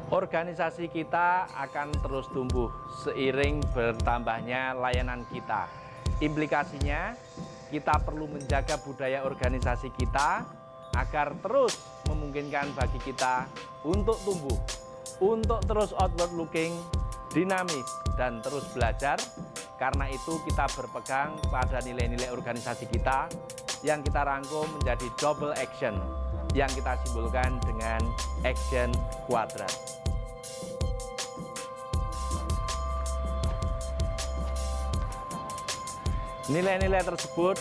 Organisasi kita akan terus tumbuh seiring bertambahnya layanan kita. Implikasinya, kita perlu menjaga budaya organisasi kita agar terus memungkinkan bagi kita untuk tumbuh, untuk terus outward looking, dinamis, dan terus belajar. Karena itu kita berpegang pada nilai-nilai organisasi kita yang kita rangkum menjadi double action yang kita simbolkan dengan action kuadrat. Nilai-nilai tersebut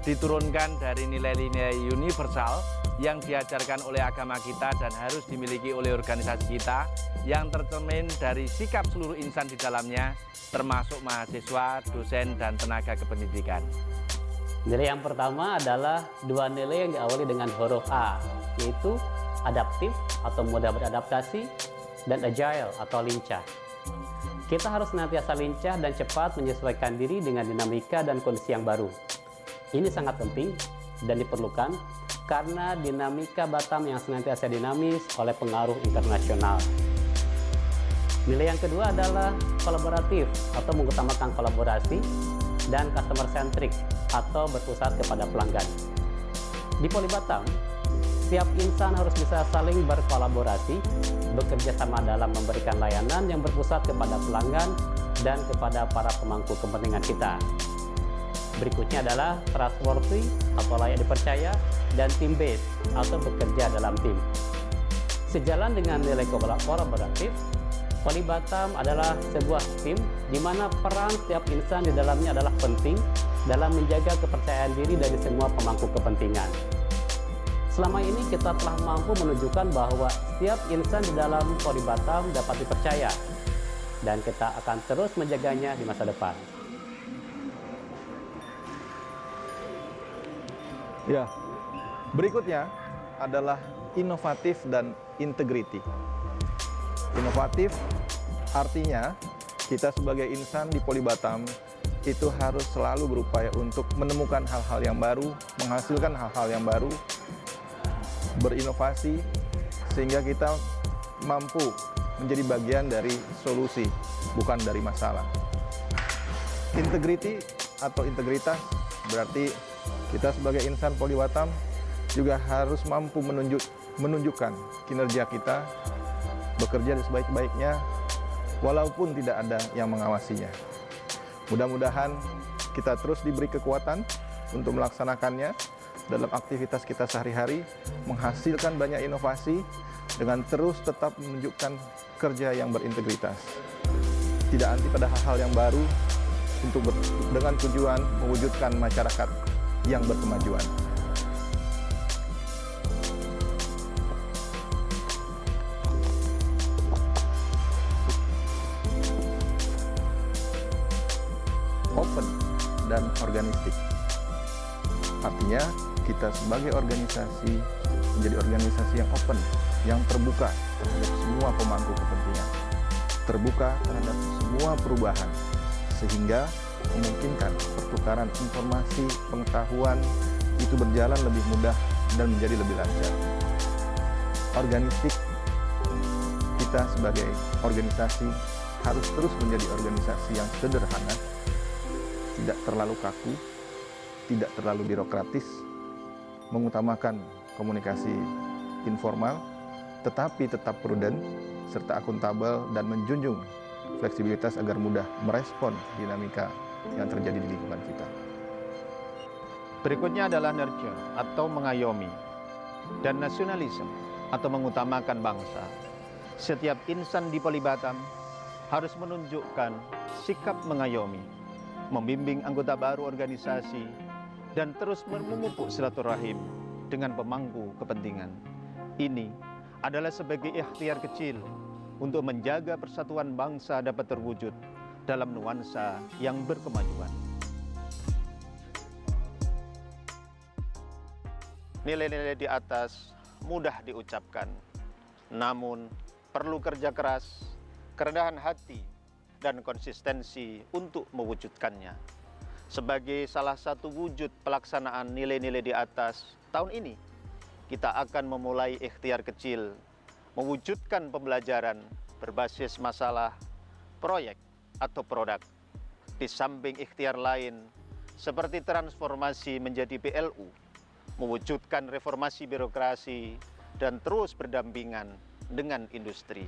diturunkan dari nilai-nilai universal yang diajarkan oleh agama kita dan harus dimiliki oleh organisasi kita yang tercermin dari sikap seluruh insan di dalamnya, termasuk mahasiswa, dosen, dan tenaga kependidikan. Nilai yang pertama adalah dua nilai yang diawali dengan huruf A, yaitu adaptif atau mudah beradaptasi dan agile atau lincah. Kita harus senantiasa lincah dan cepat menyesuaikan diri dengan dinamika dan kondisi yang baru. Ini sangat penting dan diperlukan karena dinamika Batam yang senantiasa dinamis oleh pengaruh internasional. Nilai yang kedua adalah kolaboratif atau mengutamakan kolaborasi dan customer centric atau berpusat kepada pelanggan. Di Poli Batam, setiap insan harus bisa saling berkolaborasi, bekerja sama dalam memberikan layanan yang berpusat kepada pelanggan dan kepada para pemangku kepentingan kita. Berikutnya adalah trustworthy atau layak dipercaya dan team based atau bekerja dalam tim. Sejalan dengan nilai kolaboratif, Poli Batam adalah sebuah tim di mana peran setiap insan di dalamnya adalah penting dalam menjaga kepercayaan diri dari semua pemangku kepentingan. Selama ini kita telah mampu menunjukkan bahwa setiap insan di dalam Poli Batam dapat dipercaya dan kita akan terus menjaganya di masa depan. Ya, berikutnya adalah inovatif dan integriti. Inovatif artinya kita sebagai insan di Poli Batam itu harus selalu berupaya untuk menemukan hal-hal yang baru, menghasilkan hal-hal yang baru, berinovasi sehingga kita mampu menjadi bagian dari solusi, bukan dari masalah. Integriti atau integritas berarti kita sebagai insan Poli Batam juga harus mampu menunjukkan kinerja kita, bekerja sebaik-baiknya, walaupun tidak ada yang mengawasinya. Mudah-mudahan kita terus diberi kekuatan untuk melaksanakannya dalam aktivitas kita sehari-hari, menghasilkan banyak inovasi dengan terus tetap menunjukkan kerja yang berintegritas. Tidak anti pada hal-hal yang baru dengan tujuan mewujudkan masyarakat yang berkemajuan. Open dan organistik. Artinya kita sebagai organisasi menjadi organisasi yang open, yang terbuka terhadap semua pemangku kepentingan, terbuka terhadap semua perubahan, sehingga memungkinkan pertukaran informasi, pengetahuan itu berjalan lebih mudah dan menjadi lebih lancar. Organistik, kita sebagai organisasi harus terus menjadi organisasi yang sederhana, tidak terlalu kaku, tidak terlalu birokratis, mengutamakan komunikasi informal, tetapi tetap prudent, serta akuntabel dan menjunjung fleksibilitas agar mudah merespon dinamika yang terjadi di lingkungan kita. Berikutnya adalah nurture atau mengayomi dan nasionalisme atau mengutamakan bangsa. Setiap insan di Poli Batam harus menunjukkan sikap mengayomi, membimbing anggota baru organisasi, dan terus memupuk silaturahim dengan pemangku kepentingan. Ini adalah sebagai ikhtiar kecil untuk menjaga persatuan bangsa dapat terwujud dalam nuansa yang berkemajuan. Nilai-nilai di atas mudah diucapkan, namun perlu kerja keras, kerendahan hati, dan konsistensi untuk mewujudkannya. Sebagai salah satu wujud pelaksanaan nilai-nilai di atas tahun ini, kita akan memulai ikhtiar kecil mewujudkan pembelajaran berbasis masalah, proyek, atau produk. Di samping ikhtiar lain, seperti transformasi menjadi PLU, mewujudkan reformasi birokrasi, dan terus berdampingan dengan industri.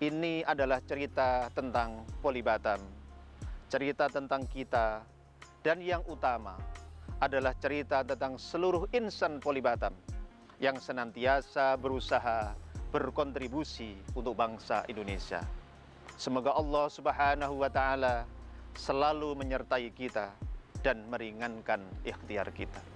Ini adalah cerita tentang Polibatam, cerita tentang kita, dan yang utama adalah cerita tentang seluruh insan Polibatam yang senantiasa berusaha berkontribusi untuk bangsa Indonesia. Semoga Allah Subhanahu wa Ta'ala selalu menyertai kita dan meringankan ikhtiar kita.